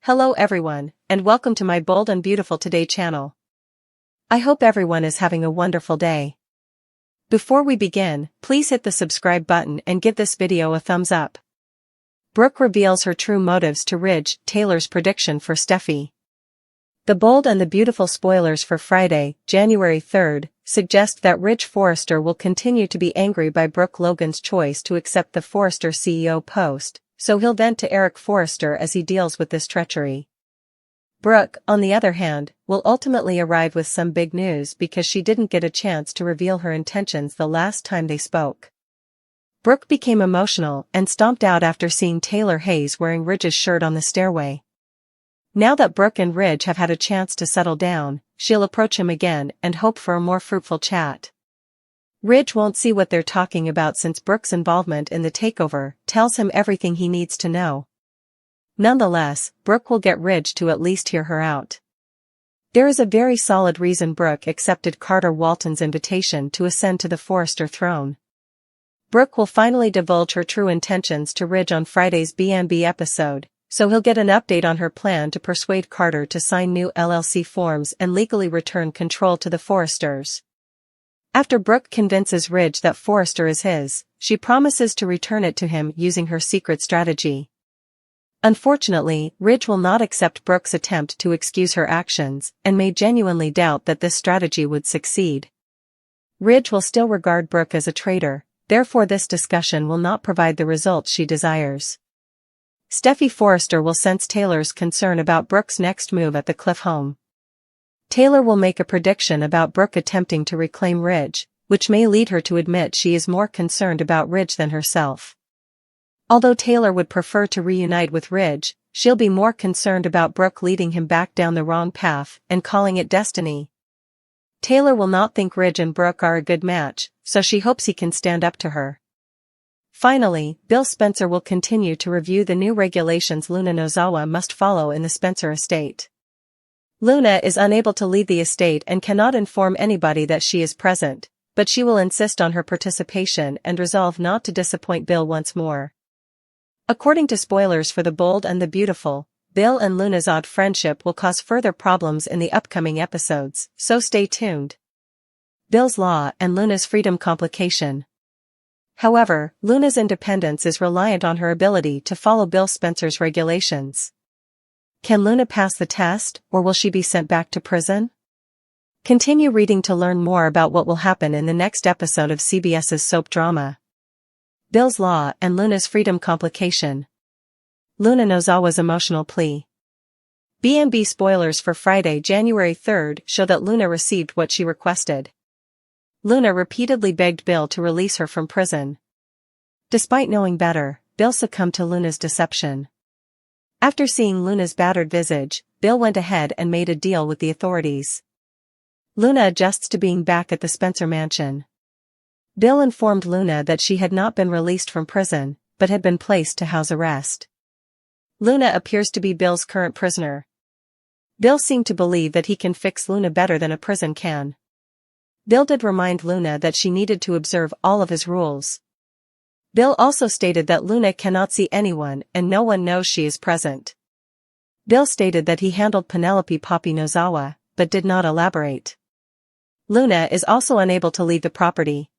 Hello everyone, and welcome to my Bold and Beautiful Today channel. I hope everyone is having a wonderful day. Before we begin, please hit the subscribe button and give this video a thumbs up. Brooke reveals her true motives to Ridge, Taylor's prediction for Steffy. The Bold and the Beautiful spoilers for Friday, January 3rd, suggest that Ridge Forrester will continue to be angry by Brooke Logan's choice to accept the Forrester CEO post, so he'll vent to Eric Forrester as he deals with this treachery. Brooke, on the other hand, will ultimately arrive with some big news because she didn't get a chance to reveal her intentions the last time they spoke. Brooke became emotional and stomped out after seeing Taylor Hayes wearing Ridge's shirt on the stairway. Now that Brooke and Ridge have had a chance to settle down, she'll approach him again and hope for a more fruitful chat. Ridge won't see what they're talking about since Brooke's involvement in the takeover tells him everything he needs to know. Nonetheless, Brooke will get Ridge to at least hear her out. There is a very solid reason Brooke accepted Carter Walton's invitation to ascend to the Forrester throne. Brooke will finally divulge her true intentions to Ridge on Friday's B&B episode, so he'll get an update on her plan to persuade Carter to sign new LLC forms and legally return control to the Forresters. After Brooke convinces Ridge that Forrester is his, she promises to return it to him using her secret strategy. Unfortunately, Ridge will not accept Brooke's attempt to excuse her actions and may genuinely doubt that this strategy would succeed. Ridge will still regard Brooke as a traitor, therefore this discussion will not provide the results she desires. Steffy Forrester will sense Taylor's concern about Brooke's next move at the Cliff home. Taylor will make a prediction about Brooke attempting to reclaim Ridge, which may lead her to admit she is more concerned about Ridge than herself. Although Taylor would prefer to reunite with Ridge, she'll be more concerned about Brooke leading him back down the wrong path and calling it destiny. Taylor will not think Ridge and Brooke are a good match, so she hopes he can stand up to her. Finally, Bill Spencer will continue to review the new regulations Luna Nozawa must follow in the Spencer estate. Luna is unable to leave the estate and cannot inform anybody that she is present, but she will insist on her participation and resolve not to disappoint Bill once more. According to spoilers for The Bold and the Beautiful, Bill and Luna's odd friendship will cause further problems in the upcoming episodes, so stay tuned. Bill's law and Luna's freedom complication. However, Luna's independence is reliant on her ability to follow Bill Spencer's regulations. Can Luna pass the test, or will she be sent back to prison? Continue reading to learn more about what will happen in the next episode of CBS's soap drama. Bill's law and Luna's freedom complication. Luna Nozawa's emotional plea. B&B spoilers for Friday, January 3rd show that Luna received what she requested. Luna repeatedly begged Bill to release her from prison. Despite knowing better, Bill succumbed to Luna's deception. After seeing Luna's battered visage, Bill went ahead and made a deal with the authorities. Luna adjusts to being back at the Spencer mansion. Bill informed Luna that she had not been released from prison, but had been placed to house arrest. Luna appears to be Bill's current prisoner. Bill seemed to believe that he can fix Luna better than a prison can. Bill did remind Luna that she needed to observe all of his rules. Bill also stated that Luna cannot see anyone and no one knows she is present. Bill stated that he handled Penelope Poppy Nozawa, but did not elaborate. Luna is also unable to leave the property.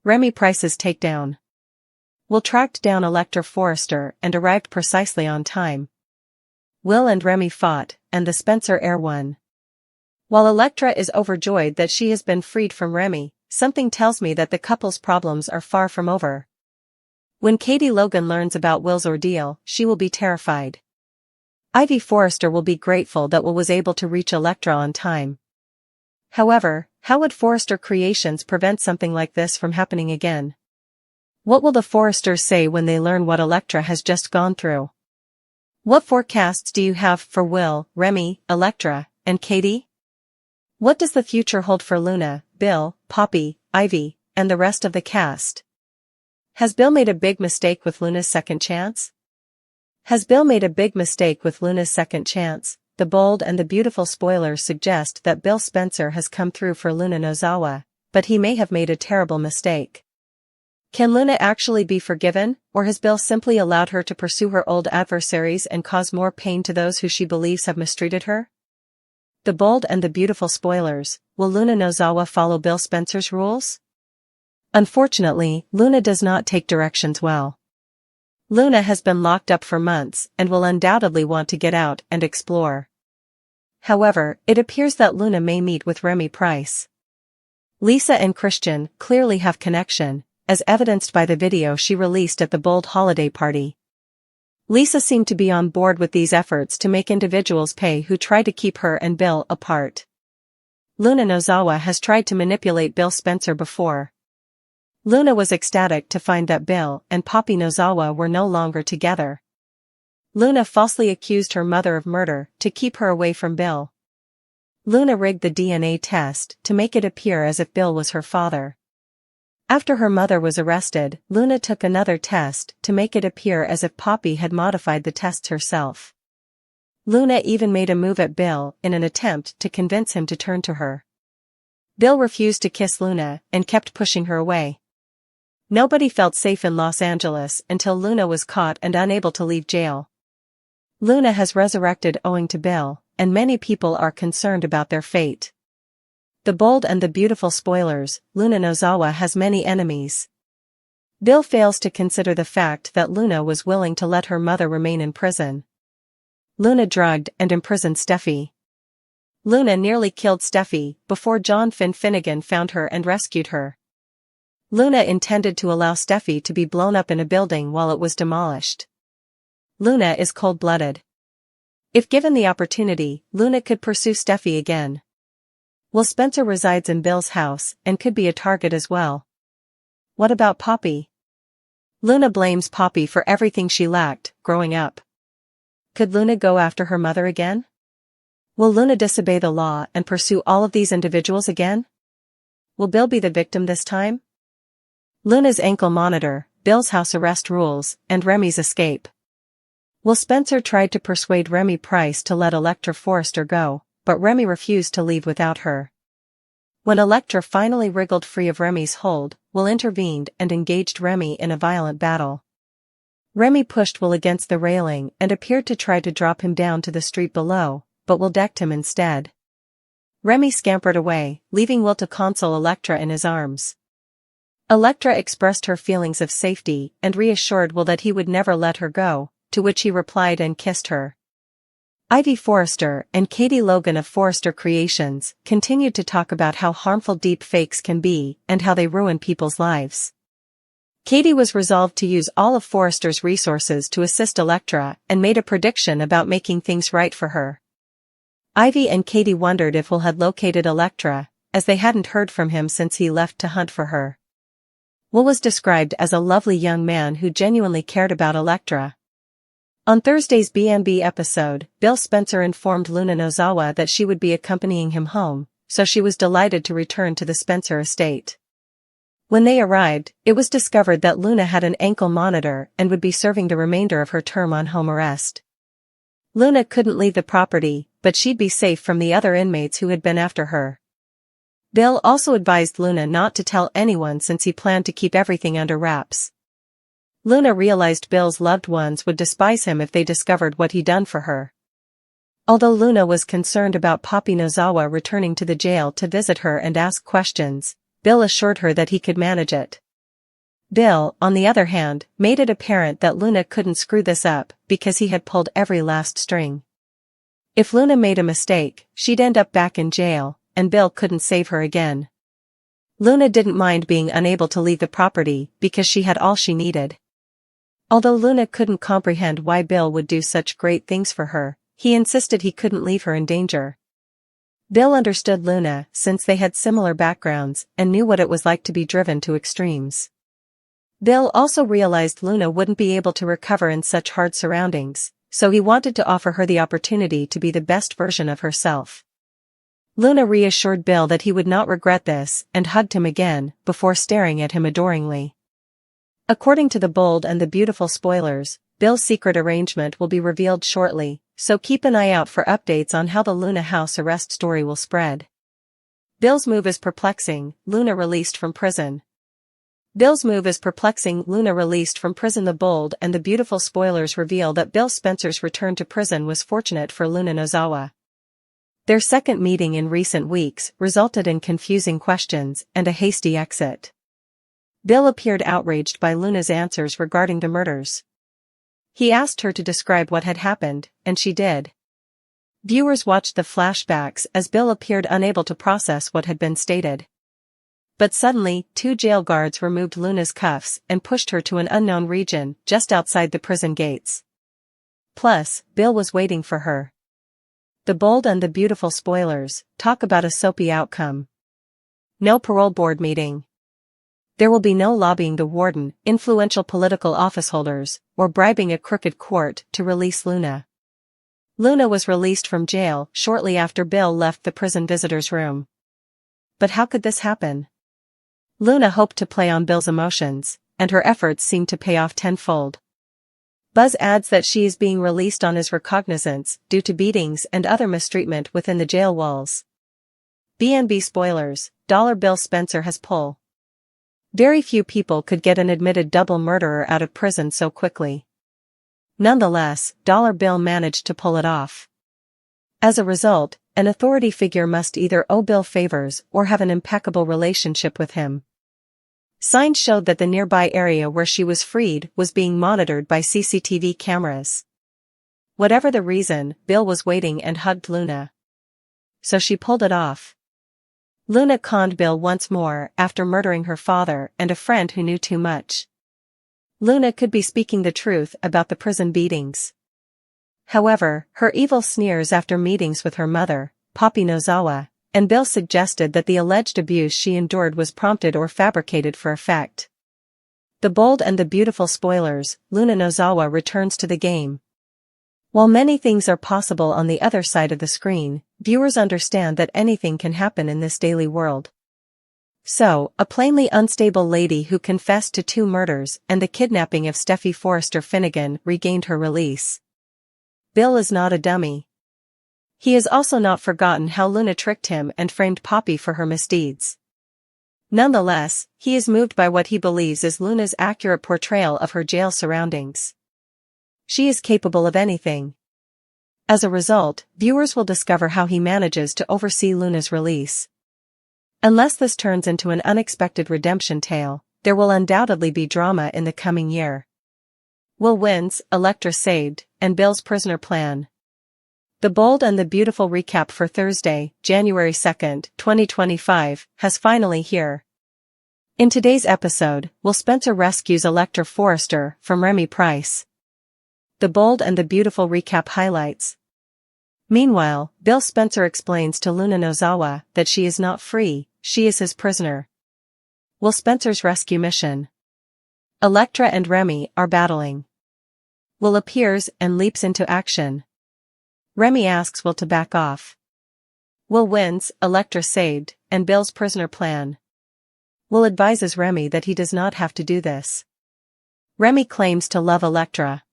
Remy Price's takedown. Will tracked down Electra Forrester and arrived precisely on time. Will and Remy fought, and the Spencer heir won. While Electra is overjoyed that she has been freed from Remy, something tells me that the couple's problems are far from over. When Katie Logan learns about Will's ordeal, she will be terrified. Ivy Forrester will be grateful that Will was able to reach Electra on time. However, how would Forrester Creations prevent something like this from happening again? What will the Forresters say when they learn what Electra has just gone through? What forecasts do you have for Will, Remy, Electra, and Katie? What does the future hold for Luna, Bill, Poppy, Ivy, and the rest of the cast? Has Bill made a big mistake with Luna's second chance? The Bold and the Beautiful spoilers suggest that Bill Spencer has come through for Luna Nozawa, but he may have made a terrible mistake. Can Luna actually be forgiven, or has Bill simply allowed her to pursue her old adversaries and cause more pain to those who she believes have mistreated her? The bold and the beautiful spoilers. Will Luna Nozawa follow Bill Spencer's rules? Unfortunately, Luna does not take directions well. Luna has been locked up for months and will undoubtedly want to get out and explore. However, it appears that Luna may meet with Remy Price. Lisa and Christian clearly have connection, as evidenced by the video she released at the Bold holiday party. Lisa seemed to be on board with these efforts to make individuals pay who try to keep her and Bill apart. Luna Nozawa has tried to manipulate Bill Spencer before. Luna was ecstatic to find that Bill and Poppy Nozawa were no longer together. Luna falsely accused her mother of murder to keep her away from Bill. Luna rigged the DNA test to make it appear as if Bill was her father. After her mother was arrested, Luna took another test to make it appear as if Poppy had modified the tests herself. Luna even made a move at Bill in an attempt to convince him to turn to her. Bill refused to kiss Luna and kept pushing her away. Nobody felt safe in Los Angeles until Luna was caught and unable to leave jail. Luna has resurrected owing to Bill, and many people are concerned about their fate. The bold and the beautiful spoilers. Luna Nozawa has many enemies. Bill fails to consider the fact that Luna was willing to let her mother remain in prison. Luna drugged and imprisoned Steffy. Luna nearly killed Steffy before John Finnegan found her and rescued her. Luna intended to allow Steffy to be blown up in a building while it was demolished. Luna is cold-blooded. If given the opportunity, Luna could pursue Steffy again. Will Spencer resides in Bill's house and could be a target as well. What about Poppy? Luna blames Poppy for everything she lacked growing up. Could Luna go after her mother again? Will Luna disobey the law and pursue all of these individuals again? Will Bill be the victim this time? Luna's ankle monitor, Bill's house arrest rules, and Remy's escape. Will Spencer tried to persuade Remy Price to let Electra Forrester go, but Remy refused to leave without her. When Electra finally wriggled free of Remy's hold, Will intervened and engaged Remy in a violent battle. Remy pushed Will against the railing and appeared to try to drop him down to the street below, but Will decked him instead. Remy scampered away, leaving Will to console Electra in his arms. Electra expressed her feelings of safety and reassured Will that he would never let her go, to which he replied and kissed her. Ivy Forrester and Katie Logan of Forrester Creations continued to talk about how harmful deep fakes can be and how they ruin people's lives. Katie was resolved to use all of Forrester's resources to assist Electra and made a prediction about making things right for her. Ivy and Katie wondered if Will had located Electra, as they hadn't heard from him since he left to hunt for her. Will was described as a lovely young man who genuinely cared about Electra. On Thursday's B&B episode, Bill Spencer informed Luna Nozawa that she would be accompanying him home, so she was delighted to return to the Spencer estate. When they arrived, it was discovered that Luna had an ankle monitor and would be serving the remainder of her term on home arrest. Luna couldn't leave the property, but she'd be safe from the other inmates who had been after her. Bill also advised Luna not to tell anyone since he planned to keep everything under wraps. Luna realized Bill's loved ones would despise him if they discovered what he'd done for her. Although Luna was concerned about Poppy Nozawa returning to the jail to visit her and ask questions, Bill assured her that he could manage it. Bill, on the other hand, made it apparent that Luna couldn't screw this up because he had pulled every last string. If Luna made a mistake, she'd end up back in jail, and Bill couldn't save her again. Luna didn't mind being unable to leave the property because she had all she needed. Although Luna couldn't comprehend why Bill would do such great things for her, he insisted he couldn't leave her in danger. Bill understood Luna since they had similar backgrounds and knew what it was like to be driven to extremes. Bill also realized Luna wouldn't be able to recover in such hard surroundings, so he wanted to offer her the opportunity to be the best version of herself. Luna reassured Bill that he would not regret this and hugged him again before staring at him adoringly. According to the bold and the beautiful spoilers, Bill's secret arrangement will be revealed shortly, so keep an eye out for updates on how the Luna house arrest story will spread. Bill's move is perplexing. Luna released from prison. Bill's move is perplexing. Luna released from prison. The bold and the beautiful spoilers reveal that Bill Spencer's return to prison was fortunate for Luna Nozawa. Their second meeting in recent weeks resulted in confusing questions and a hasty exit. Bill appeared outraged by Luna's answers regarding the murders. He asked her to describe what had happened, and she did. Viewers watched the flashbacks as Bill appeared unable to process what had been stated. But suddenly, two jail guards removed Luna's cuffs and pushed her to an unknown region just outside the prison gates. Plus, Bill was waiting for her. The bold and the beautiful spoilers talk about a soapy outcome. No parole board meeting. There will be no lobbying the warden, influential political office holders, or bribing a crooked court to release Luna. Luna was released from jail shortly after Bill left the prison visitor's room. But how could this happen? Luna hoped to play on Bill's emotions, and her efforts seemed to pay off tenfold. Buzz adds that she is being released on his recognizance due to beatings and other mistreatment within the jail walls. B&B spoilers, Bill Spencer has pull. Very few people could get an admitted double murderer out of prison so quickly. Nonetheless, Bill managed to pull it off. As a result, an authority figure must either owe Bill favors or have an impeccable relationship with him. Signs showed that the nearby area where she was freed was being monitored by CCTV cameras. Whatever the reason, Bill was waiting and hugged Luna. So she pulled it off. Luna conned Bill once more after murdering her father and a friend who knew too much. Luna could be speaking the truth about the prison beatings. However, her evil sneers after meetings with her mother, Poppy Nozawa, and Bill suggested that the alleged abuse she endured was prompted or fabricated for effect. The bold and the beautiful spoilers, Luna Nozawa returns to the game. While many things are possible on the other side of the screen, viewers understand that anything can happen in this daily world. So, a plainly unstable lady who confessed to 2 murders and the kidnapping of Steffy Forrester Finnegan regained her release. Bill is not a dummy. He has also not forgotten how Luna tricked him and framed Poppy for her misdeeds. Nonetheless, he is moved by what he believes is Luna's accurate portrayal of her jail surroundings. She is capable of anything. As a result, viewers will discover how he manages to oversee Luna's release. Unless this turns into an unexpected redemption tale, there will undoubtedly be drama in the coming year. Will wins, Elektra saved, and Bill's prisoner plan. The bold and the beautiful recap for Thursday, January 2nd, 2025, has finally here. In today's episode, Will Spencer rescues Elektra Forrester from Remy Price. The bold and the beautiful recap highlights. Meanwhile, Bill Spencer explains to Luna Nozawa that she is not free, she is his prisoner. Will Spencer's rescue mission. Elektra and Remy are battling. Will appears and leaps into action. Remy asks Will to back off. Will wins, Elektra saved, and Bill's prisoner plan. Will advises Remy that he does not have to do this. Remy claims to love Elektra.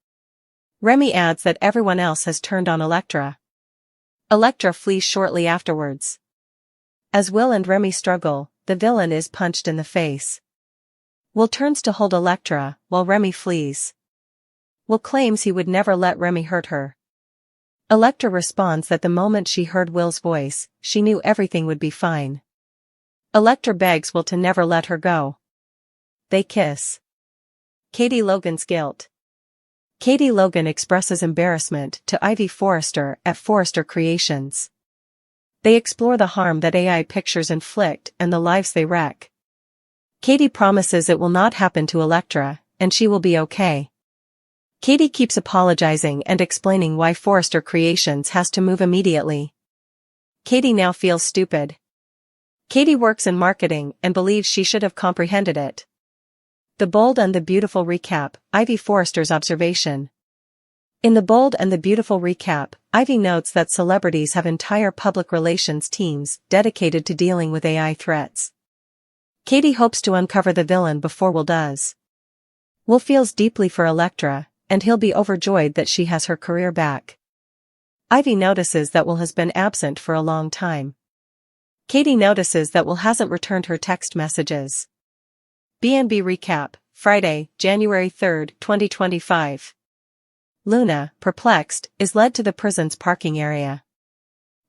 Remy adds that everyone else has turned on Elektra. Elektra flees shortly afterwards. As Will and Remy struggle, the villain is punched in the face. Will turns to hold Elektra, while Remy flees. Will claims he would never let Remy hurt her. Elektra responds that the moment she heard Will's voice, she knew everything would be fine. Elektra begs Will to never let her go. They kiss. Katie Logan's guilt. Katie Logan expresses embarrassment to Ivy Forrester at Forrester Creations. They explore the harm that AI pictures inflict and the lives they wreck. Katie promises it will not happen to Elektra, and she will be okay. Katie keeps apologizing and explaining why Forrester Creations has to move immediately. Katie now feels stupid. Katie works in marketing and believes she should have comprehended it. The bold and the beautiful recap, Ivy Forrester's observation. In the bold and the beautiful recap, Ivy notes that celebrities have entire public relations teams dedicated to dealing with AI threats. Katie hopes to uncover the villain before Will does. Will feels deeply for Elektra, and he'll be overjoyed that she has her career back. Ivy notices that Will has been absent for a long time. Katie notices that Will hasn't returned her text messages. B&B Recap, Friday, January 3, 2025. Luna, perplexed, is led to the prison's parking area.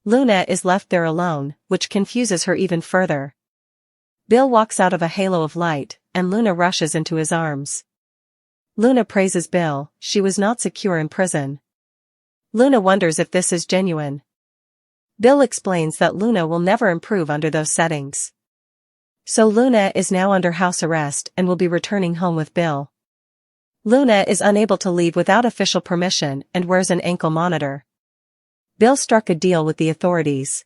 Luna is left there alone, which confuses her even further. Bill walks out of a halo of light, and Luna rushes into his arms. Luna praises Bill, she was not secure in prison. Luna wonders if this is genuine. Bill explains that Luna will never improve under those settings. So Luna is now under house arrest and will be returning home with Bill. Luna is unable to leave without official permission and wears an ankle monitor. Bill struck a deal with the authorities.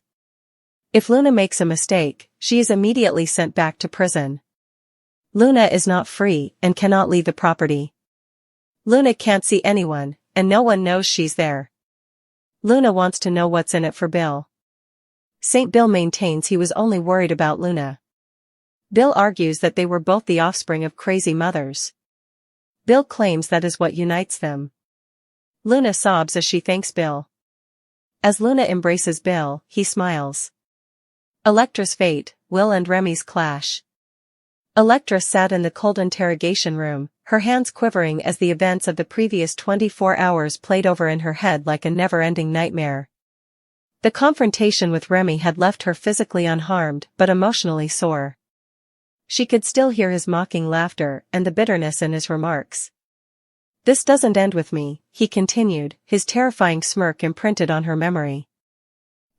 If Luna makes a mistake, she is immediately sent back to prison. Luna is not free and cannot leave the property. Luna can't see anyone, and no one knows she's there. Luna wants to know what's in it for Bill. St. Bill maintains he was only worried about Luna. Bill argues that they were both the offspring of crazy mothers. Bill claims that is what unites them. Luna sobs as she thanks Bill. As Luna embraces Bill, he smiles. Electra's fate, Will and Remy's clash. Electra sat in the cold interrogation room, her hands quivering as the events of the previous 24 hours played over in her head like a never-ending nightmare. The confrontation with Remy had left her physically unharmed but emotionally sore. She could still hear his mocking laughter and the bitterness in his remarks. "This doesn't end with me," he continued, his terrifying smirk imprinted on her memory.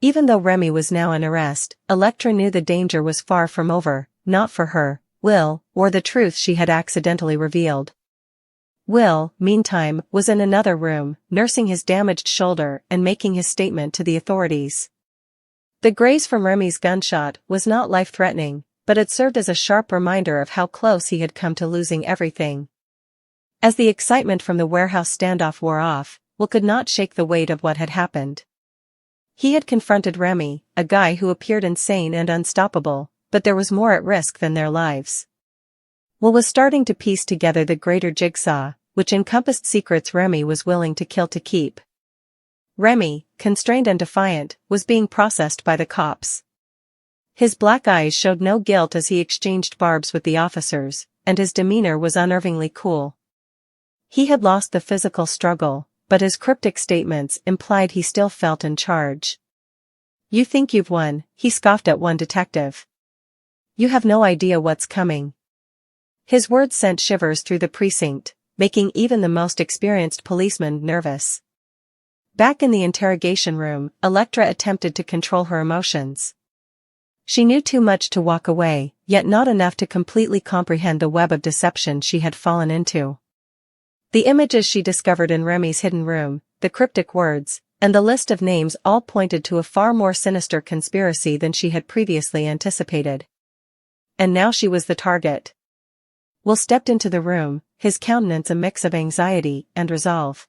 Even though Remy was now in arrest, Electra knew the danger was far from over, not for her, Will, or the truth she had accidentally revealed. Will, meantime, was in another room, nursing his damaged shoulder and making his statement to the authorities. The graze from Remy's gunshot was not life-threatening, but it served as a sharp reminder of how close he had come to losing everything. As the excitement from the warehouse standoff wore off, Will could not shake the weight of what had happened. He had confronted Remy, a guy who appeared insane and unstoppable, but there was more at risk than their lives. Will was starting to piece together the greater jigsaw, which encompassed secrets Remy was willing to kill to keep. Remy, constrained and defiant, was being processed by the cops. His black eyes showed no guilt as he exchanged barbs with the officers, and his demeanor was unnervingly cool. He had lost the physical struggle, but his cryptic statements implied he still felt in charge. "You think you've won," he scoffed at one detective. "You have no idea what's coming." His words sent shivers through the precinct, making even the most experienced policeman nervous. Back in the interrogation room, Electra attempted to control her emotions. She knew too much to walk away, yet not enough to completely comprehend the web of deception she had fallen into. The images she discovered in Remy's hidden room, the cryptic words, and the list of names all pointed to a far more sinister conspiracy than she had previously anticipated. And now she was the target. Will stepped into the room, his countenance a mix of anxiety and resolve.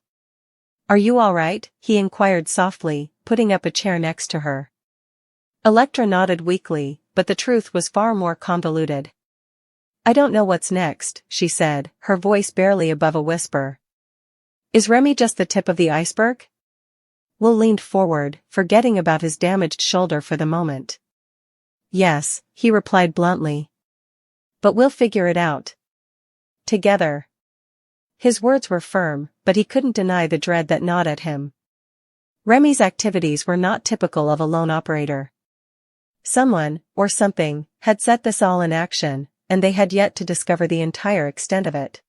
"Are you all right?" he inquired softly, putting up a chair next to her. Electra nodded weakly, but the truth was far more convoluted. "I don't know what's next," she said, her voice barely above a whisper. "Is Remy just the tip of the iceberg?" Will leaned forward, forgetting about his damaged shoulder for the moment. "Yes," he replied bluntly. "But we'll figure it out. Together." His words were firm, but he couldn't deny the dread that gnawed at him. Remy's activities were not typical of a lone operator. Someone, or something, had set this all in action, and they had yet to discover the entire extent of it.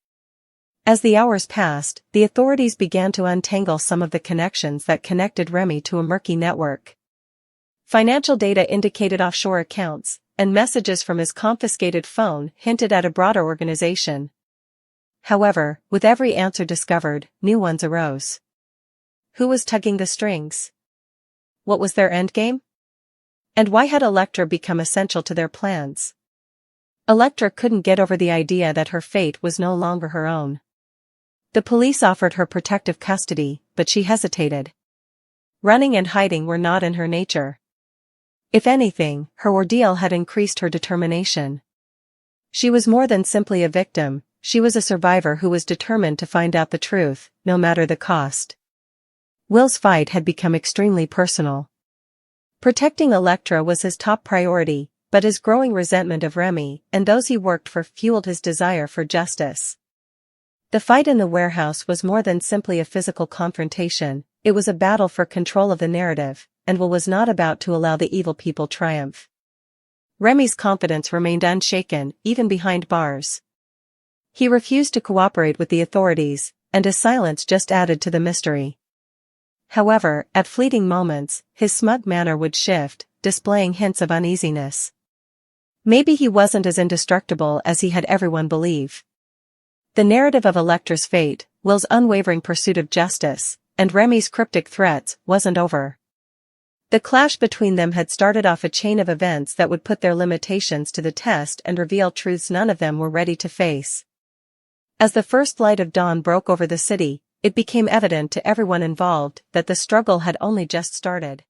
As the hours passed, the authorities began to untangle some of the connections that connected Remy to a murky network. Financial data indicated offshore accounts, and messages from his confiscated phone hinted at a broader organization. However, with every answer discovered, new ones arose. Who was tugging the strings? What was their endgame? And why had Electra become essential to their plans? Electra couldn't get over the idea that her fate was no longer her own. The police offered her protective custody, but she hesitated. Running and hiding were not in her nature. If anything, her ordeal had increased her determination. She was more than simply a victim, she was a survivor who was determined to find out the truth, no matter the cost. Will's fight had become extremely personal. Protecting Electra was his top priority, but his growing resentment of Remy and those he worked for fueled his desire for justice. The fight in the warehouse was more than simply a physical confrontation, it was a battle for control of the narrative, and Will was not about to allow the evil people triumph. Remy's confidence remained unshaken, even behind bars. He refused to cooperate with the authorities, and his silence just added to the mystery. However, at fleeting moments, his smug manner would shift, displaying hints of uneasiness. Maybe he wasn't as indestructible as he had everyone believe. The narrative of Electra's fate, Will's unwavering pursuit of justice, and Remy's cryptic threats wasn't over. The clash between them had started off a chain of events that would put their limitations to the test and reveal truths none of them were ready to face. As the first light of dawn broke over the city, it became evident to everyone involved that the struggle had only just started.